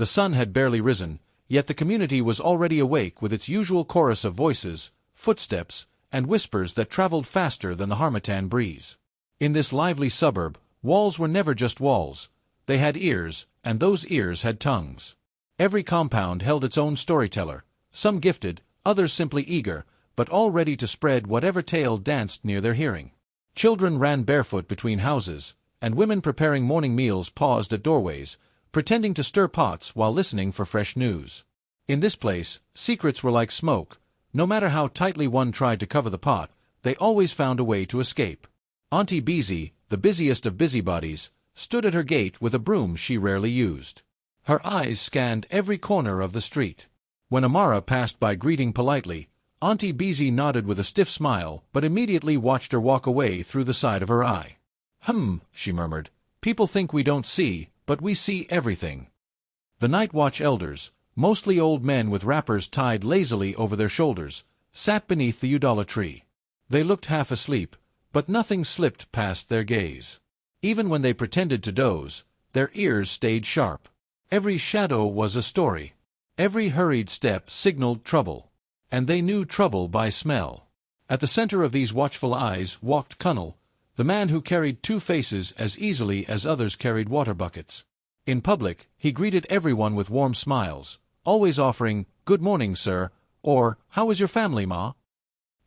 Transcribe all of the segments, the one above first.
The sun had barely risen, yet the community was already awake with its usual chorus of voices, footsteps, and whispers that traveled faster than the harmattan breeze. In this lively suburb, walls were never just walls. They had ears, and those ears had tongues. Every compound held its own storyteller, some gifted, others simply eager, but all ready to spread whatever tale danced near their hearing. Children ran barefoot between houses, and women preparing morning meals paused at doorways, pretending to stir pots while listening for fresh news. In this place, secrets were like smoke. No matter how tightly one tried to cover the pot, they always found a way to escape. Auntie Beezy, the busiest of busybodies, stood at her gate with a broom she rarely used. Her eyes scanned every corner of the street. When Amara passed by greeting politely, Auntie Beezy nodded with a stiff smile but immediately watched her walk away through the side of her eye. She murmured. People think we don't see, but we see everything. The night watch elders, mostly old men with wrappers tied lazily over their shoulders, sat beneath the Udala tree. They looked half asleep, but nothing slipped past their gaze. Even when they pretended to doze, their ears stayed sharp. Every shadow was a story. Every hurried step signaled trouble. And they knew trouble by smell. At the center of these watchful eyes walked Cunnel, the man who carried two faces as easily as others carried water buckets. In public, he greeted everyone with warm smiles, always offering, "Good morning, sir," or "How is your family, ma?"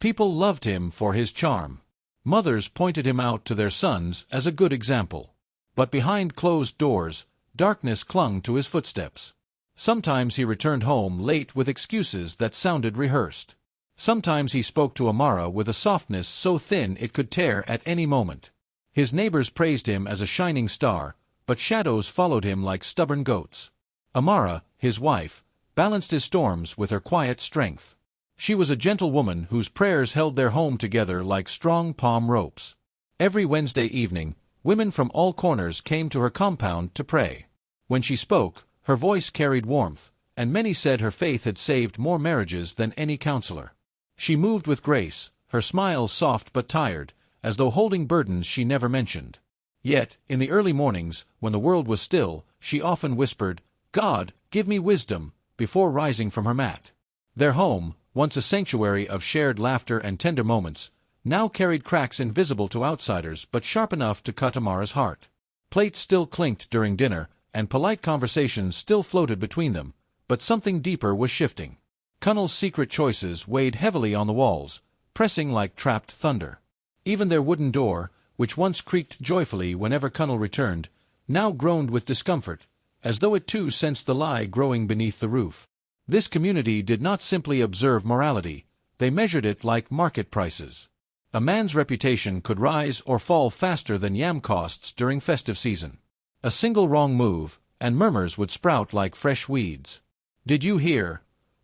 People loved him for his charm. Mothers pointed him out to their sons as a good example. But behind closed doors, darkness clung to his footsteps. Sometimes he returned home late with excuses that sounded rehearsed. Sometimes he spoke to Amara with a softness so thin it could tear at any moment. His neighbors praised him as a shining star, but shadows followed him like stubborn goats. Amara, his wife, balanced his storms with her quiet strength. She was a gentle woman whose prayers held their home together like strong palm ropes. Every Wednesday evening, women from all corners came to her compound to pray. When she spoke, her voice carried warmth, and many said her faith had saved more marriages than any counselor. She moved with grace, her smile soft but tired, as though holding burdens she never mentioned. Yet, in the early mornings, when the world was still, she often whispered, "God, give me wisdom," before rising from her mat. Their home, once a sanctuary of shared laughter and tender moments, now carried cracks invisible to outsiders but sharp enough to cut Amara's heart. Plates still clinked during dinner, and polite conversations still floated between them, but something deeper was shifting. Cunnel's secret choices weighed heavily on the walls, pressing like trapped thunder. Even their wooden door, which once creaked joyfully whenever Cunnel returned, now groaned with discomfort, as though it too sensed the lie growing beneath the roof. This community did not simply observe morality, they measured it like market prices. A man's reputation could rise or fall faster than yam costs during festive season. A single wrong move, and murmurs would sprout like fresh weeds. "Did you hear?"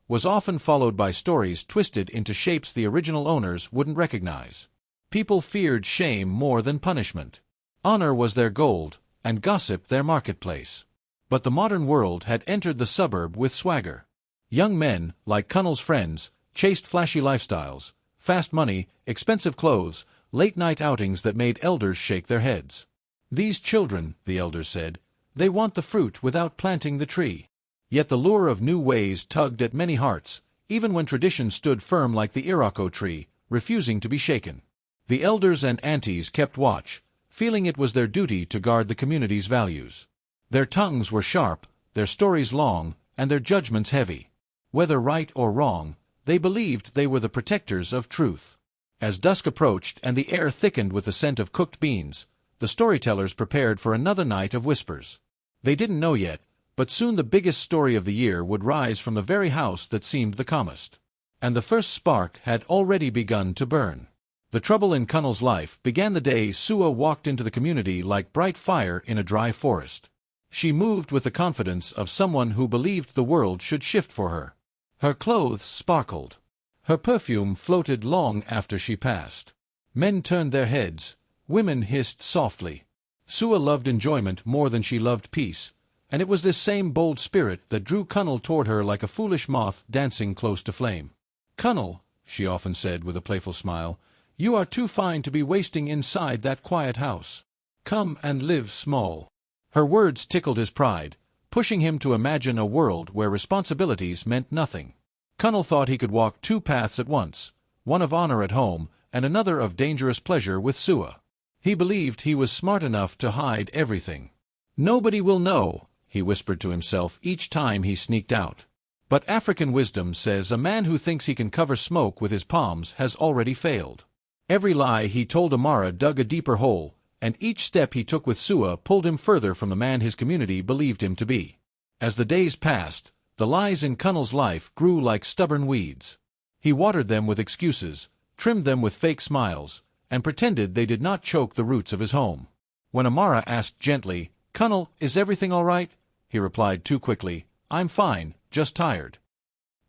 was often followed by stories twisted into shapes the original owners wouldn't recognize. People feared shame more than punishment. Honor was their gold, and gossip their marketplace. But the modern world had entered the suburb with swagger. Young men, like Cunnel's friends, chased flashy lifestyles, fast money, expensive clothes, late-night outings that made elders shake their heads. "These children," the elders said, "they want the fruit without planting the tree." Yet the lure of new ways tugged at many hearts, even when tradition stood firm like the Iroko tree, refusing to be shaken. The elders and aunties kept watch, feeling it was their duty to guard the community's values. Their tongues were sharp, their stories long, and their judgments heavy. Whether right or wrong, they believed they were the protectors of truth. As dusk approached and the air thickened with the scent of cooked beans, the storytellers prepared for another night of whispers. They didn't know yet, but soon the biggest story of the year would rise from the very house that seemed the calmest. And the first spark had already begun to burn. The trouble in Cunnel's life began the day Sua walked into the community like bright fire in a dry forest. She moved with the confidence of someone who believed the world should shift for her. Her clothes sparkled. Her perfume floated long after she passed. Men turned their heads. Women hissed softly. Sua loved enjoyment more than she loved peace, and it was this same bold spirit that drew Cunnel toward her like a foolish moth dancing close to flame. "Cunnel," she often said with a playful smile, "you are too fine to be wasting inside that quiet house. Come and live small." Her words tickled his pride, pushing him to imagine a world where responsibilities meant nothing. Cunnel thought he could walk two paths at once, one of honor at home and another of dangerous pleasure with Sua. He believed he was smart enough to hide everything. "Nobody will know," he whispered to himself each time he sneaked out. But African wisdom says a man who thinks he can cover smoke with his palms has already failed. Every lie he told Amara dug a deeper hole, and each step he took with Sua pulled him further from the man his community believed him to be. As the days passed, the lies in Cunnel's life grew like stubborn weeds. He watered them with excuses, trimmed them with fake smiles, and pretended they did not choke the roots of his home. When Amara asked gently, "Cunnel, is everything all right?" he replied too quickly, "I'm fine, just tired."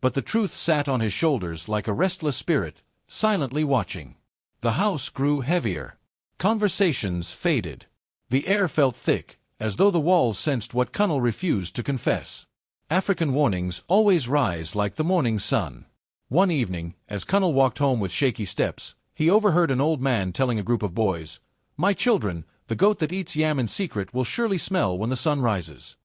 But the truth sat on his shoulders like a restless spirit, silently watching. The house grew heavier. Conversations faded. The air felt thick, as though the walls sensed what Cunnel refused to confess. African warnings always rise like the morning sun. One evening, as Cunnel walked home with shaky steps, he overheard an old man telling a group of boys, "My children, the goat that eats yam in secret will surely smell when the sun rises."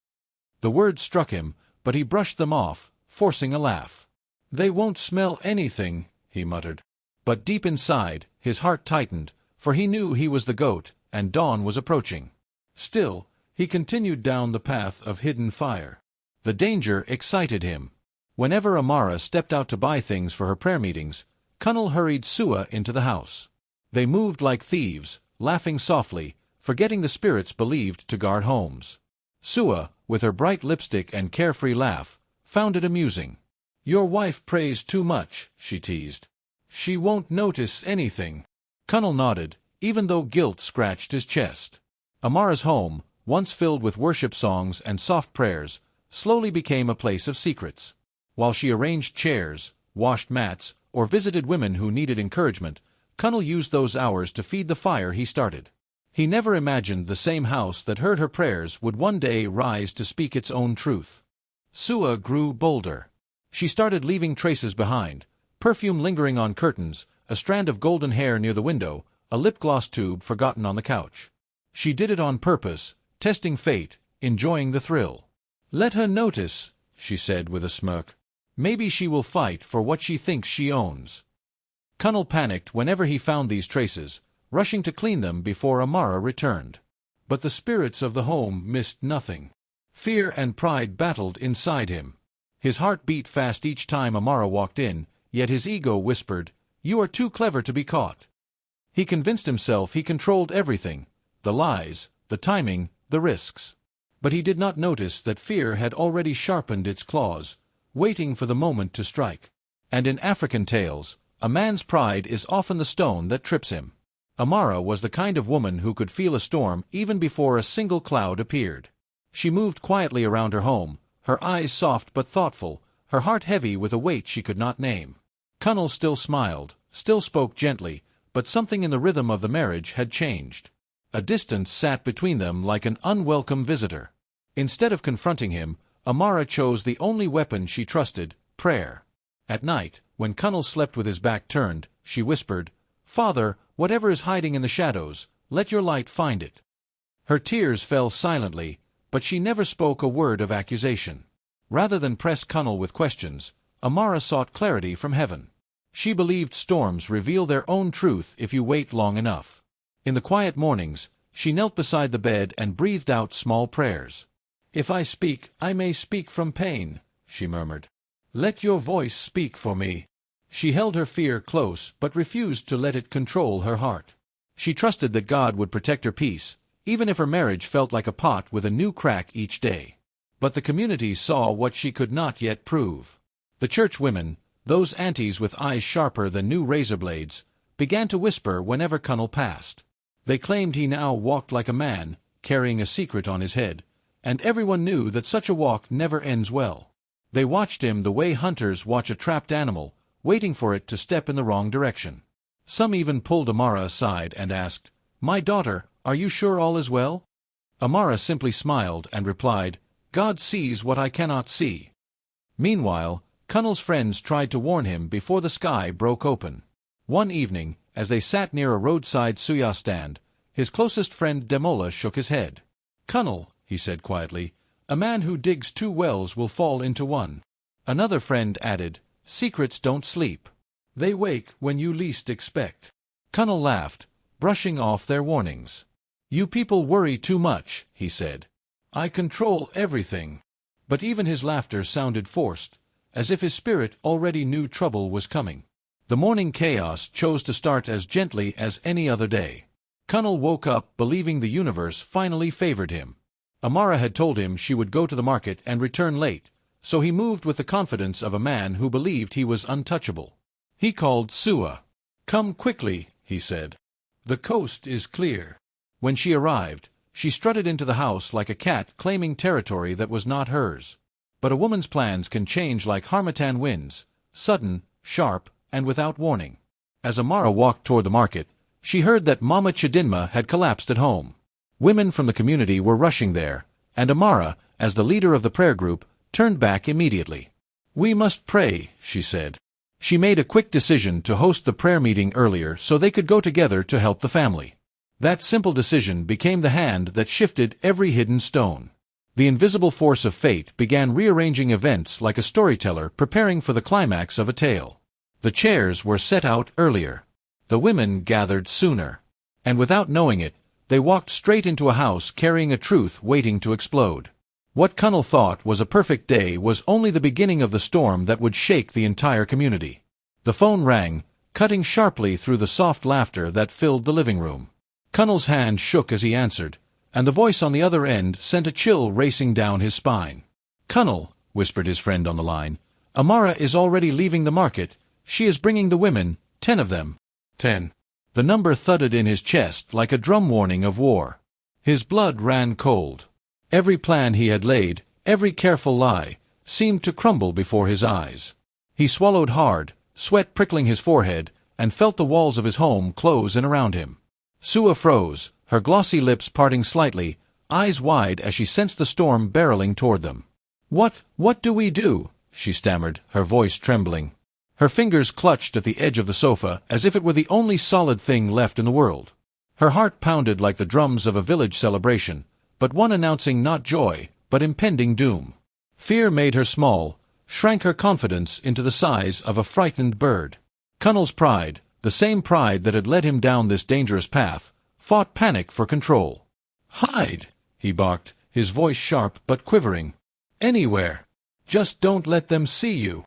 The words struck him, but he brushed them off, forcing a laugh. "They won't smell anything," he muttered. But deep inside, his heart tightened, for he knew he was the goat, and dawn was approaching. Still, he continued down the path of hidden fire. The danger excited him. Whenever Amara stepped out to buy things for her prayer meetings, Cunnel hurried Sua into the house. They moved like thieves, laughing softly, forgetting the spirits believed to guard homes. Sua, with her bright lipstick and carefree laugh, found it amusing. "Your wife prays too much," she teased. "She won't notice anything." Cunnel nodded, even though guilt scratched his chest. Amara's home, once filled with worship songs and soft prayers, slowly became a place of secrets. While she arranged chairs, washed mats, or visited women who needed encouragement, Cunnel used those hours to feed the fire he started. He never imagined the same house that heard her prayers would one day rise to speak its own truth. Sua grew bolder. She started leaving traces behind, perfume lingering on curtains, a strand of golden hair near the window, a lip gloss tube forgotten on the couch. She did it on purpose, testing fate, enjoying the thrill. "Let her notice," she said with a smirk. "Maybe she will fight for what she thinks she owns." Cunnel panicked whenever he found these traces, rushing to clean them before Amara returned. But the spirits of the home missed nothing. Fear and pride battled inside him. His heart beat fast each time Amara walked in, yet his ego whispered, "You are too clever to be caught." He convinced himself he controlled everything, the lies, the timing, the risks. But he did not notice that fear had already sharpened its claws, waiting for the moment to strike. And in African tales, a man's pride is often the stone that trips him. Amara was the kind of woman who could feel a storm even before a single cloud appeared. She moved quietly around her home, her eyes soft but thoughtful, her heart heavy with a weight she could not name. Cunnel still smiled, still spoke gently, but something in the rhythm of the marriage had changed. A distance sat between them like an unwelcome visitor. Instead of confronting him, Amara chose the only weapon she trusted, prayer. At night, when Cunnel slept with his back turned, she whispered, "Father, whatever is hiding in the shadows, let your light find it." Her tears fell silently, but she never spoke a word of accusation. Rather than press Cunnel with questions, Amara sought clarity from heaven. She believed storms reveal their own truth if you wait long enough. In the quiet mornings, she knelt beside the bed and breathed out small prayers. "If I speak, I may speak from pain," she murmured. "Let your voice speak for me." She held her fear close but refused to let it control her heart. She trusted that God would protect her peace, even if her marriage felt like a pot with a new crack each day. But the community saw what she could not yet prove. The church women, those aunties with eyes sharper than new razor blades, began to whisper whenever Cunnel passed. They claimed he now walked like a man, carrying a secret on his head, and everyone knew that such a walk never ends well. They watched him the way hunters watch a trapped animal, waiting for it to step in the wrong direction. Some even pulled Amara aside and asked, "My daughter, are you sure all is well?" Amara simply smiled and replied, "God sees what I cannot see." Meanwhile, Cunnel's friends tried to warn him before the sky broke open. One evening, as they sat near a roadside suya stand, his closest friend Demola shook his head. "Cunnel," he said quietly, "A man who digs 2 wells will fall into one." Another friend added, "Secrets don't sleep. They wake when you least expect." Cunnel laughed, brushing off their warnings. "You people worry too much," he said. "I control everything." But even his laughter sounded forced, as if his spirit already knew trouble was coming. The morning chaos chose to start as gently as any other day. Cunnel woke up believing the universe finally favored him. Amara had told him she would go to the market and return late, so he moved with the confidence of a man who believed he was untouchable. He called Sua. "Come quickly," he said. "The coast is clear." When she arrived, she strutted into the house like a cat claiming territory that was not hers. But a woman's plans can change like harmattan winds, sudden, sharp, and without warning. As Amara walked toward the market, she heard that Mama Chidinma had collapsed at home. Women from the community were rushing there, and Amara, as the leader of the prayer group, turned back immediately. "We must pray," she said. She made a quick decision to host the prayer meeting earlier so they could go together to help the family. That simple decision became the hand that shifted every hidden stone. The invisible force of fate began rearranging events like a storyteller preparing for the climax of a tale. The chairs were set out earlier. The women gathered sooner. And without knowing it, they walked straight into a house carrying a truth waiting to explode. What Cunnel thought was a perfect day was only the beginning of the storm that would shake the entire community. The phone rang, cutting sharply through the soft laughter that filled the living room. Cunnel's hand shook as he answered, and the voice on the other end sent a chill racing down his spine. "Cunnel," whispered his friend on the line, "Amara is already leaving the market. She is bringing the women, 10 of them." 10. The number thudded in his chest like a drum warning of war. His blood ran cold. Every plan he had laid, every careful lie, seemed to crumble before his eyes. He swallowed hard, sweat prickling his forehead, and felt the walls of his home close in around him. Sua froze, her glossy lips parting slightly, eyes wide as she sensed the storm barreling toward them. What do we do?" she stammered, her voice trembling. Her fingers clutched at the edge of the sofa as if it were the only solid thing left in the world. Her heart pounded like the drums of a village celebration, but one announcing not joy, but impending doom. Fear made her small, shrank her confidence into the size of a frightened bird. Cunnel's pride, the same pride that had led him down this dangerous path, fought panic for control. "Hide!" he barked, his voice sharp but quivering. "Anywhere. Just don't let them see you."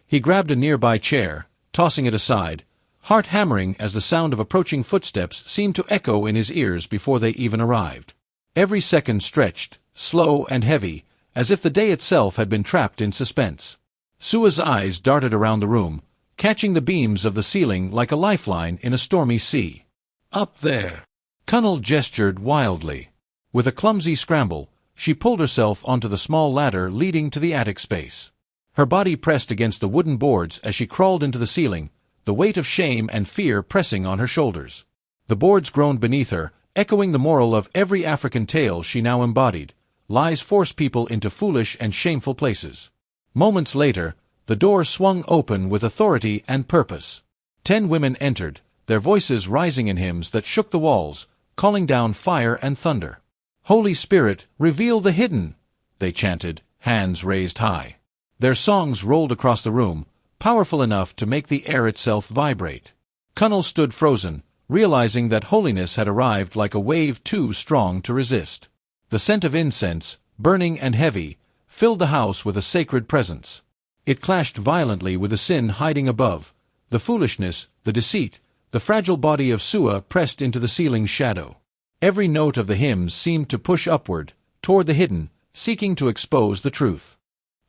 He grabbed a nearby chair, tossing it aside, heart hammering as the sound of approaching footsteps seemed to echo in his ears before they even arrived. Every second stretched, slow and heavy, as if the day itself had been trapped in suspense. Sua's eyes darted around the room, catching the beams of the ceiling like a lifeline in a stormy sea. "Up there!" Cunnel gestured wildly. With a clumsy scramble, she pulled herself onto the small ladder leading to the attic space. Her body pressed against the wooden boards as she crawled into the ceiling, the weight of shame and fear pressing on her shoulders. The boards groaned beneath her, echoing the moral of every African tale she now embodied: lies force people into foolish and shameful places. Moments later, the door swung open with authority and purpose. 10 women entered, their voices rising in hymns that shook the walls, calling down fire and thunder. "Holy Spirit, reveal the hidden!" they chanted, hands raised high. Their songs rolled across the room, powerful enough to make the air itself vibrate. Cunnel stood frozen, realizing that holiness had arrived like a wave too strong to resist. The scent of incense, burning and heavy, filled the house with a sacred presence. It clashed violently with the sin hiding above, the foolishness, the deceit, the fragile body of Sua pressed into the ceiling's shadow. Every note of the hymns seemed to push upward, toward the hidden, seeking to expose the truth.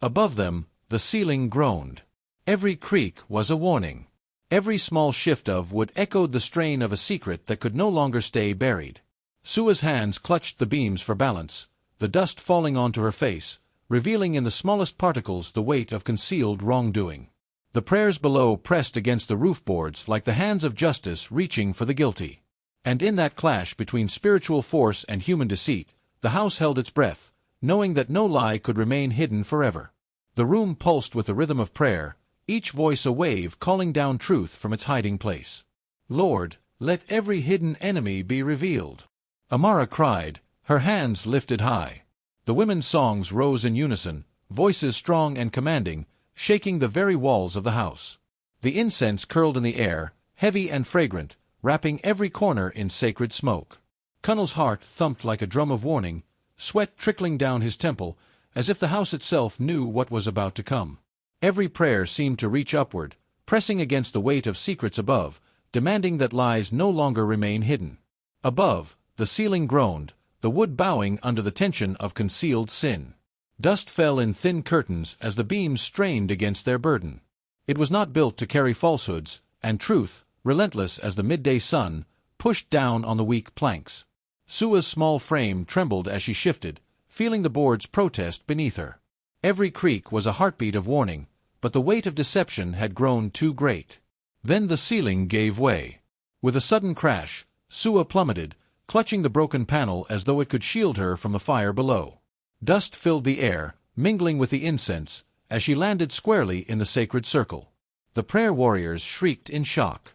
Above them, the ceiling groaned. Every creak was a warning. Every small shift of wood echoed the strain of a secret that could no longer stay buried. Sua's hands clutched the beams for balance, the dust falling onto her face, revealing in the smallest particles the weight of concealed wrongdoing. The prayers below pressed against the roof boards like the hands of justice reaching for the guilty. And in that clash between spiritual force and human deceit, the house held its breath, knowing that no lie could remain hidden forever. The room pulsed with the rhythm of prayer, each voice a wave calling down truth from its hiding place. "Lord, let every hidden enemy be revealed." Amara cried, her hands lifted high. The women's songs rose in unison, voices strong and commanding, shaking the very walls of the house. The incense curled in the air, heavy and fragrant, wrapping every corner in sacred smoke. Cunnel's heart thumped like a drum of warning, sweat trickling down his temple, as if the house itself knew what was about to come. Every prayer seemed to reach upward, pressing against the weight of secrets above, demanding that lies no longer remain hidden. Above, the ceiling groaned, the wood bowing under the tension of concealed sin. Dust fell in thin curtains as the beams strained against their burden. It was not built to carry falsehoods, and truth, relentless as the midday sun, pushed down on the weak planks. Sua's small frame trembled as she shifted, feeling the board's protest beneath her. Every creak was a heartbeat of warning, but the weight of deception had grown too great. Then the ceiling gave way. With a sudden crash, Sua plummeted, clutching the broken panel as though it could shield her from the fire below. Dust filled the air, mingling with the incense, as she landed squarely in the sacred circle. The prayer warriors shrieked in shock.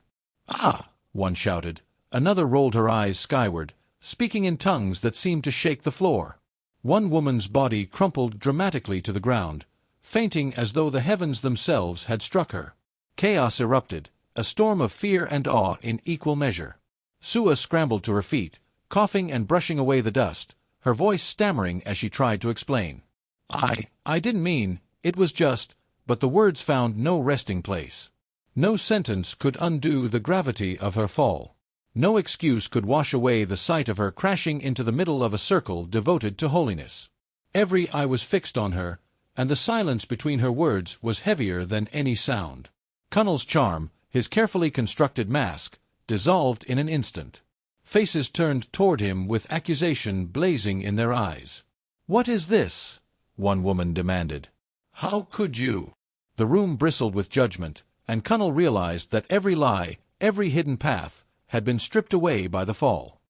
"Ah!" one shouted. Another rolled her eyes skyward, speaking in tongues that seemed to shake the floor. One woman's body crumpled dramatically to the ground, fainting as though the heavens themselves had struck her. Chaos erupted, a storm of fear and awe in equal measure. Sua scrambled to her feet, coughing and brushing away the dust, her voice stammering as she tried to explain. I didn't mean, it was just," but the words found no resting place. No sentence could undo the gravity of her fall. No excuse could wash away the sight of her crashing into the middle of a circle devoted to holiness. Every eye was fixed on her, and the silence between her words was heavier than any sound. Cunnel's charm, his carefully constructed mask, dissolved in an instant. Faces turned toward him with accusation blazing in their eyes. "What is this?" one woman demanded. "How could you?" The room bristled with judgment, and Cunnel realized that every lie, every hidden path, had been stripped away by the fall.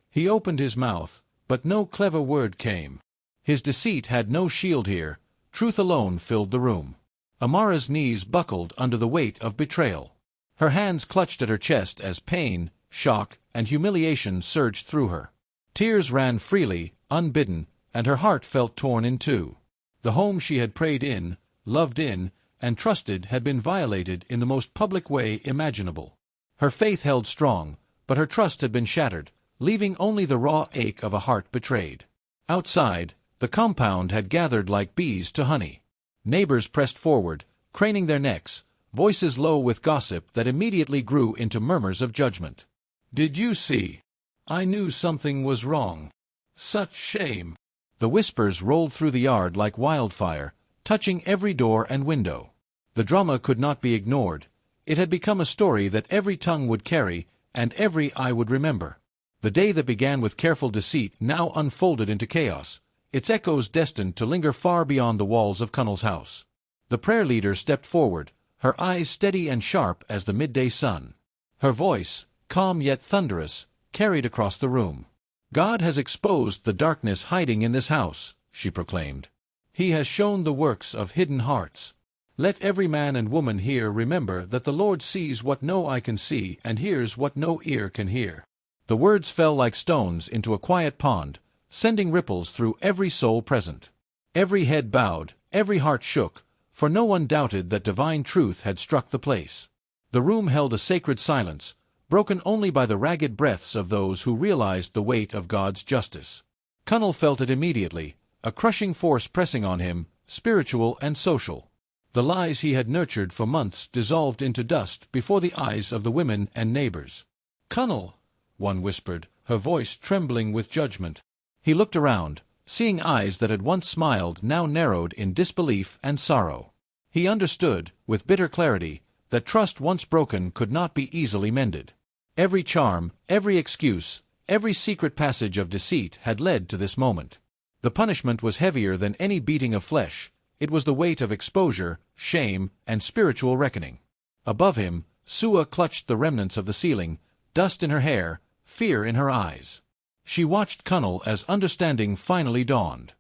He opened his mouth, but no clever word came. His deceit had no shield here, truth alone filled the room. Amara's knees buckled under the weight of betrayal. Her hands clutched at her chest as pain, shock, and humiliation surged through her. Tears ran freely, unbidden, and her heart felt torn in two. The home she had prayed in, loved in, and trusted had been violated in the most public way imaginable. Her faith held strong, but her trust had been shattered, leaving only the raw ache of a heart betrayed. Outside, the compound had gathered like bees to honey. Neighbors pressed forward, craning their necks, voices low with gossip that immediately grew into murmurs of judgment. "Did you see? I knew something was wrong. Such shame." The whispers rolled through the yard like wildfire, touching every door and window. The drama could not be ignored. It had become a story that every tongue would carry, and every eye would remember. The day that began with careful deceit now unfolded into chaos, its echoes destined to linger far beyond the walls of Cunnel's house. The prayer leader stepped forward, her eyes steady and sharp as the midday sun. Her voice, calm yet thunderous, carried across the room. "God has exposed the darkness hiding in this house," she proclaimed. "He has shown the works of hidden hearts. Let every man and woman here remember that the Lord sees what no eye can see and hears what no ear can hear." The words fell like stones into a quiet pond, sending ripples through every soul present. Every head bowed, every heart shook, for no one doubted that divine truth had struck the place. The room held a sacred silence, broken only by the ragged breaths of those who realized the weight of God's justice. Cunnel felt it immediately, a crushing force pressing on him, spiritual and social. The lies he had nurtured for months dissolved into dust before the eyes of the women and neighbors. "Cunnel," one whispered, her voice trembling with judgment. He looked around, seeing eyes that had once smiled now narrowed in disbelief and sorrow. He understood, with bitter clarity, that trust once broken could not be easily mended. Every charm, every excuse, every secret passage of deceit had led to this moment. The punishment was heavier than any beating of flesh. It was the weight of exposure, shame, and spiritual reckoning. Above him, Sua clutched the remnants of the ceiling, dust in her hair, fear in her eyes. She watched Cunnel as understanding finally dawned.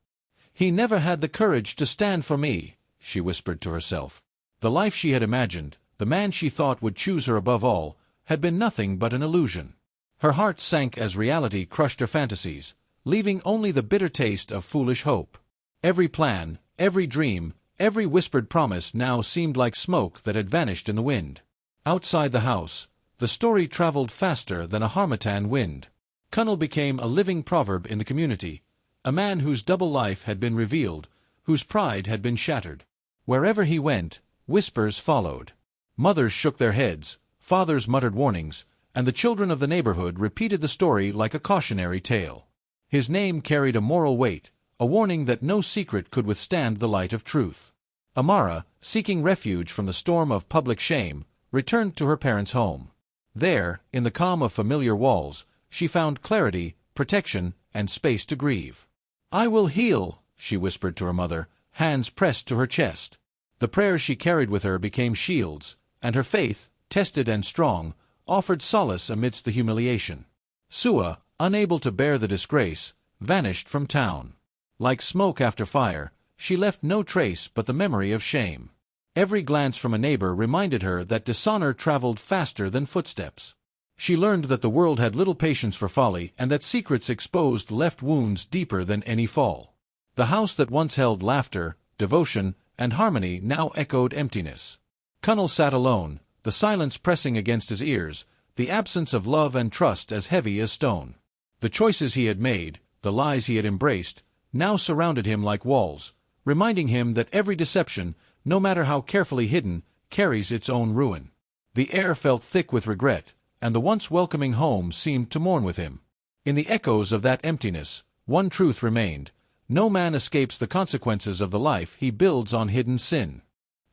"He never had the courage to stand for me," she whispered to herself. The life she had imagined, the man she thought would choose her above all, had been nothing but an illusion. Her heart sank as reality crushed her fantasies, leaving only the bitter taste of foolish hope. Every plan, every dream, every whispered promise now seemed like smoke that had vanished in the wind. Outside the house, the story traveled faster than a harmattan wind. Cunnel became a living proverb in the community, a man whose double life had been revealed, whose pride had been shattered. Wherever he went, whispers followed. Mothers shook their heads, fathers muttered warnings, and the children of the neighborhood repeated the story like a cautionary tale. His name carried a moral weight, a warning that no secret could withstand the light of truth. Amara, seeking refuge from the storm of public shame, returned to her parents' home. There, in the calm of familiar walls, she found clarity, protection, and space to grieve. "I will heal," she whispered to her mother, hands pressed to her chest. The prayers she carried with her became shields, and her faith, tested and strong, offered solace amidst the humiliation. Sua, unable to bear the disgrace, vanished from town. Like smoke after fire, she left no trace but the memory of shame. Every glance from a neighbor reminded her that dishonor traveled faster than footsteps. She learned that the world had little patience for folly and that secrets exposed left wounds deeper than any fall. The house that once held laughter, devotion, and harmony now echoed emptiness. Cunnel sat alone, the silence pressing against his ears, the absence of love and trust as heavy as stone. The choices he had made, the lies he had embraced, now surrounded him like walls, reminding him that every deception, no matter how carefully hidden, carries its own ruin. The air felt thick with regret, and the once welcoming home seemed to mourn with him. In the echoes of that emptiness, one truth remained: no man escapes the consequences of the life he builds on hidden sin.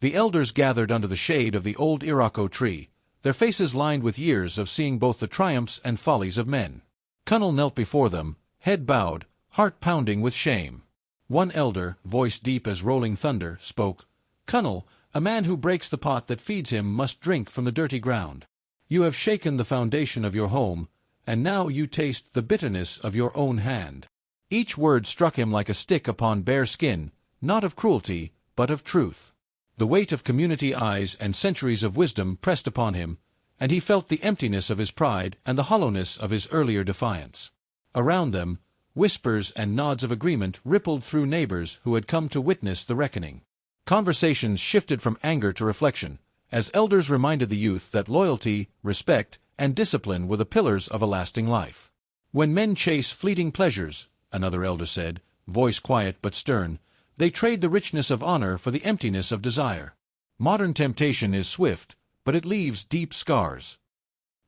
The elders gathered under the shade of the old Irako tree, their faces lined with years of seeing both the triumphs and follies of men. Cunnel knelt before them, head bowed, heart pounding with shame. One elder, voice deep as rolling thunder, spoke. "Cunnel, a man who breaks the pot that feeds him must drink from the dirty ground. You have shaken the foundation of your home, and now you taste the bitterness of your own hand." Each word struck him like a stick upon bare skin, not of cruelty, but of truth. The weight of community eyes and centuries of wisdom pressed upon him, and he felt the emptiness of his pride and the hollowness of his earlier defiance. Around them, whispers and nods of agreement rippled through neighbors who had come to witness the reckoning. Conversations shifted from anger to reflection, as elders reminded the youth that loyalty, respect, and discipline were the pillars of a lasting life. "When men chase fleeting pleasures," another elder said, voice quiet but stern, "they trade the richness of honor for the emptiness of desire. Modern temptation is swift, but it leaves deep scars."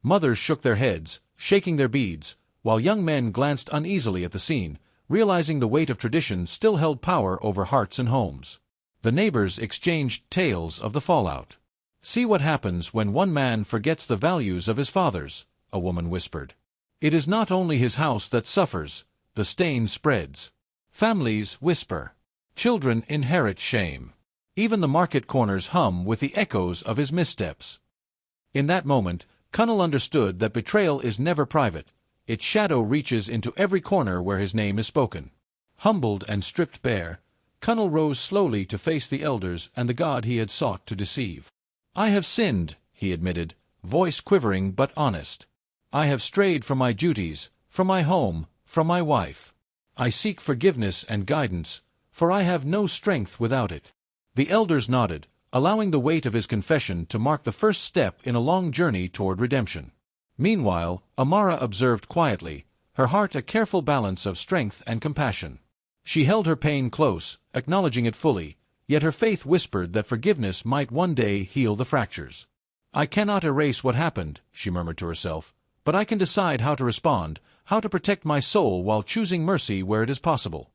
Mothers shook their heads, shaking their beads, while young men glanced uneasily at the scene, realizing the weight of tradition still held power over hearts and homes. The neighbors exchanged tales of the fallout. "See what happens when one man forgets the values of his fathers," a woman whispered. "It is not only his house that suffers, the stain spreads. Families whisper. Children inherit shame. Even the market corners hum with the echoes of his missteps." In that moment, Cunnel understood that betrayal is never private. Its shadow reaches into every corner where his name is spoken. Humbled and stripped bare, Cunnel rose slowly to face the elders and the God he had sought to deceive. "I have sinned," he admitted, voice quivering but honest. "I have strayed from my duties, from my home, from my wife. I seek forgiveness and guidance, for I have no strength without it." The elders nodded, allowing the weight of his confession to mark the first step in a long journey toward redemption. Meanwhile, Amara observed quietly, her heart a careful balance of strength and compassion. She held her pain close, acknowledging it fully, yet her faith whispered that forgiveness might one day heal the fractures. "I cannot erase what happened," she murmured to herself, "but I can decide how to respond, how to protect my soul while choosing mercy where it is possible."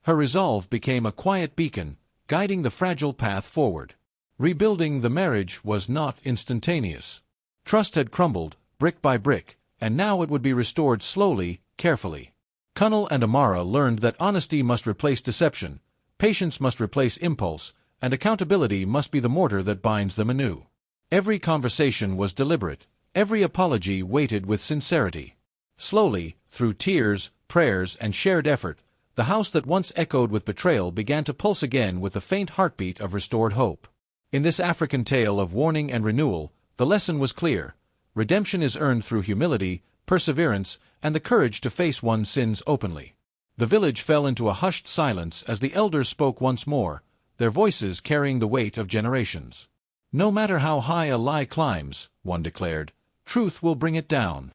Her resolve became a quiet beacon, guiding the fragile path forward. Rebuilding the marriage was not instantaneous. Trust had crumbled, brick by brick, and now it would be restored slowly, carefully. Cunnel and Amara learned that honesty must replace deception, patience must replace impulse, and accountability must be the mortar that binds them anew. Every conversation was deliberate, every apology weighted with sincerity. Slowly, through tears, prayers, and shared effort, the house that once echoed with betrayal began to pulse again with the faint heartbeat of restored hope. In this African tale of warning and renewal, the lesson was clear: redemption is earned through humility, perseverance, and the courage to face one's sins openly. The village fell into a hushed silence as the elders spoke once more, their voices carrying the weight of generations. "No matter how high a lie climbs," one declared, "truth will bring it down."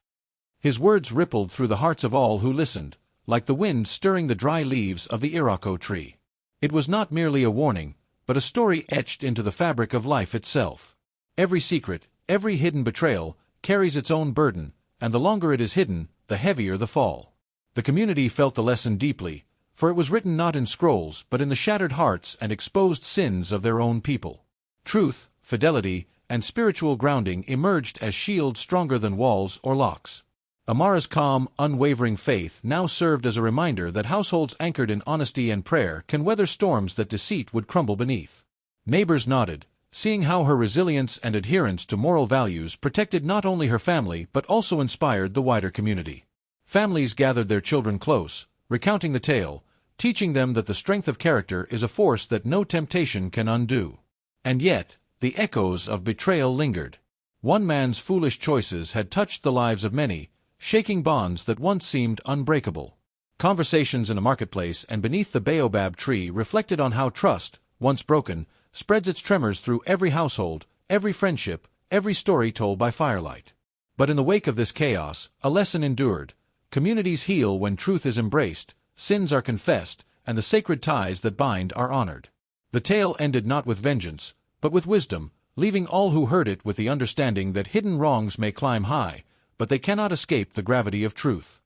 His words rippled through the hearts of all who listened, like the wind stirring the dry leaves of the iroko tree. It was not merely a warning, but a story etched into the fabric of life itself. Every secret, every hidden betrayal, carries its own burden, and the longer it is hidden, the heavier the fall. The community felt the lesson deeply, for it was written not in scrolls but in the shattered hearts and exposed sins of their own people. Truth, fidelity, and spiritual grounding emerged as shields stronger than walls or locks. Amara's calm, unwavering faith now served as a reminder that households anchored in honesty and prayer can weather storms that deceit would crumble beneath. Neighbors nodded, seeing how her resilience and adherence to moral values protected not only her family but also inspired the wider community. Families gathered their children close, recounting the tale, teaching them that the strength of character is a force that no temptation can undo. And yet, the echoes of betrayal lingered. One man's foolish choices had touched the lives of many, shaking bonds that once seemed unbreakable. Conversations in a marketplace and beneath the baobab tree reflected on how trust, once broken, spreads its tremors through every household, every friendship, every story told by firelight. But in the wake of this chaos, a lesson endured. Communities heal when truth is embraced, sins are confessed, and the sacred ties that bind are honored. The tale ended not with vengeance, but with wisdom, leaving all who heard it with the understanding that hidden wrongs may climb high, but they cannot escape the gravity of truth.